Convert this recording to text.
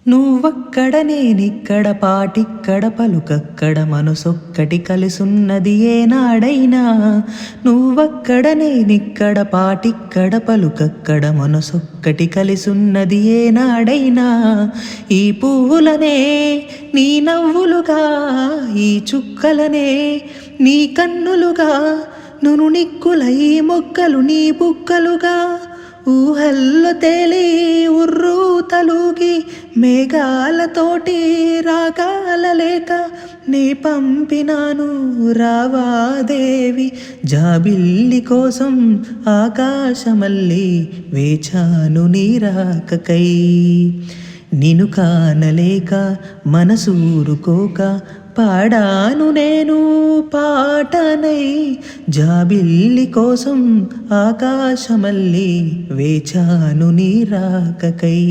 నువ్వక్కడ నేనిక్కడ పాటిక్కడ పలుకక్కడ మనసొక్కటి కలిసున్నది ఏనాడైనా. నువ్వక్కడ నేనిక్కడ పాటిక్కడ పలుకక్కడ మనసొక్కటి కలిసున్నది ఏనాడైనా. ఈ పువ్వులనే నీ నవ్వులుగా, ఈ చుక్కలనే నీ కన్నులుగా, నును నిక్కులై మొక్కలు నీ బుక్కలుగా, ఊహల్లో తేలి ఉర్రూ తలూగి మేఘాలతోటి రాగాల లేక నీ పంపినాను రావాదేవి. జాబిల్లి కోసం ఆకాశమల్లి వేచాను నీ రాకకై. నిను కానలేక మనసూరుకోక పాడాను నేను పాటనై. జాబిల్లి కోసం ఆకాశమల్లి వేచాను నీ రాకకై.